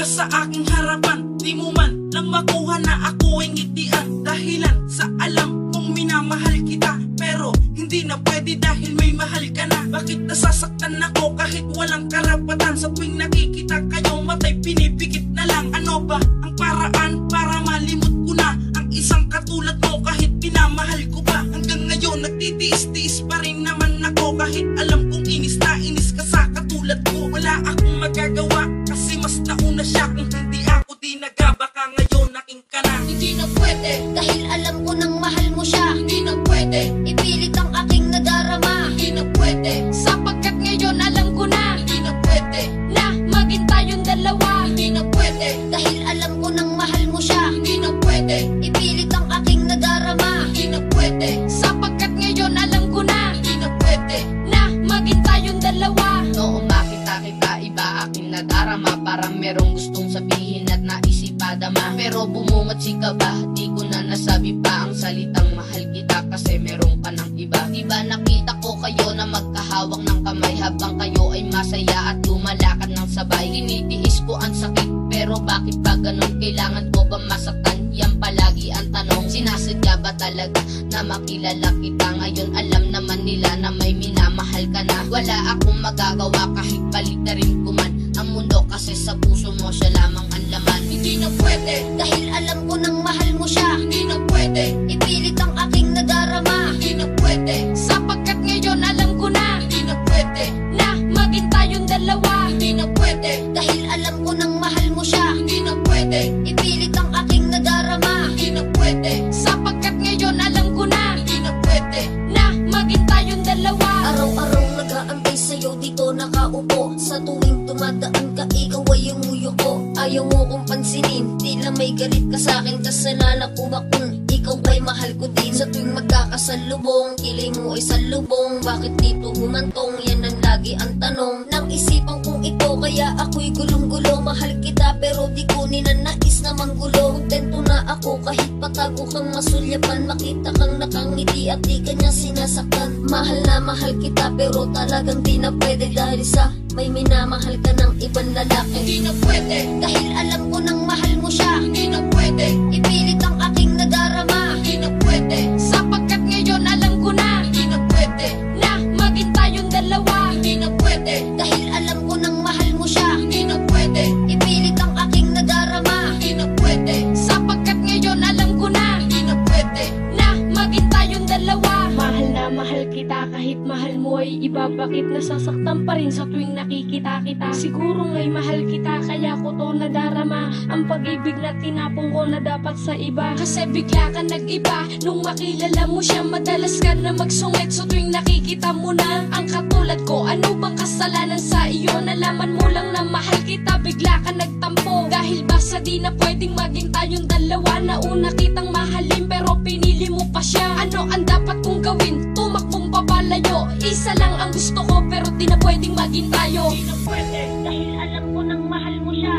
ka sa aking harapan, di mo man lang makuha na ako ay ngitian. Dahilan sa alam kong minamahal kita, pero hindi na pwede dahil may mahal ka na. Bakit nasasaktan ako kahit walang karapatan? Sa tuwing nakikita kayo matay pinipikit na lang. Ano ba ang paraan para malimot ko na ang isang katulad mo kahit pinamahal ko pa? Hanggang ngayon nagtitiis-tiis pa rin naman ako kahit alam kong inis na inis ka sa katulad ko. Wala akong magagawa kasi mas nauna siya. Kung hindi ako dinaga baka ngayon naking ka na. Hindi na pwede dahil alam ko nang mahal mo siya. Hindi na pwede ipilit ang aking nadarama. Hindi na pwede sapagkat ngayon alam ko na. Hindi na pwede na maging tayong dalawa. Hindi na pwede dahil alam ko nang mahal mo siya. Hindi na pwede ipilit ang aking nadarama. Hindi na pwede sapagkat ngayon alam ko na. Hindi na pwede na maging tayong dalawa. Noong makita kita iba aking nadarama, parang merong gustong sabihin at naisipadama. Pero bumungat si kaba, di ko na nasabi pa ang salitang mahal kita kasi merong ka ng iba. Diba nakita ko kayo na magkahawak ng kamay habang kayo ay masaya at lumalakad ng sabay. Tinitiis ko ang sakit pero bakit ba ganun? Kailangan ko ba masaktan? Yan palagi ang tanong. Sinasadya ba talaga na makilala kita? Ngayon alam naman nila na may minamahal ka na. Wala akong magagawa kahit baliktarin ko man ang mundo kasi sa puso mo siya lamang ang laman. Hindi na pwede dahil alam ko nang mahal mo siya. Hindi na pwede ipilit ang aking nadarama. Hindi na pwede sapagkat ngayon alam ko na. Hindi na pwede na maging tayong dalawa. Hindi na pwede dahil alam ko nang mahal mo siya. Hindi na pwede ipilit ang aking nadarama. Hindi na pwede sapagkat ngayon alam ko na. Hindi na pwede na maging tayong dalawa. Araw-araw nag-aantay sa'yo dito nakaupo. Sa tuwing dumadaan ka ikaw ay umuyo ko. Ayaw mo kong pansinin, tila may galit ka sa'kin. Kasalanan ko ba kung ikaw ay mahal ko din? Sa tuwing magkakasalubong, kilay mo ay salubong. Bakit dito humantong? Yan ang lagi ang tanong nang isipan kong ito. Kaya ako'y gulong-gulo. Mahal kita pero di ko ninanais na manggulo. Kontento na ako kahit patago kang masulyapan. Makita kang nakangiti at di kanya sinasaktan. Mahal na mahal kita pero talagang di na pwede dahil sa may minamahal ka ng ibang lalaki. Hindi na pwede dahil alam ko nang mahal mo siya. Hindi na pwede ipilit ang aking nadarama. Hindi na pwede sapagkat ngayon alam ko na. Hindi na pwede na maging tayong dalawa. Hindi na pwede dahil alam ko nang mahal mo siya. Hindi na pwede ipilit ang aking nadarama. Hindi na pwede sapagkat ngayon alam ko na. Hindi na pwede na maging tayong dalawa. Mahal na mahal kita kahit mahal mo ay iba. Bakit nasasaktan pa rin sa tuwing nakikita kita? Siguro ngay mahal kita kaya ko to nadarama. Ang pag-ibig na tinapong ko na dapat sa iba. Kasi bigla ka nag-iba nung makilala mo siya. Madalas ka na magsungit sa tuwing nakikita mo na ang katulad ko. Ano bang kasalanan sa iyo? Nalaman mo lang na mahal kita, bigla ka nagtampo. Dahil ba sa di na pwedeng maging tayong dalawa? Nauna kitang mahalin pero pinili mo pa siya. Ano ang dapat kong gawin? Tumakbong papalayo. Isa lang ang gusto ko pero di na pwedeng maging tayo. Hindi na pwede dahil alam ko nang mahal mo siya.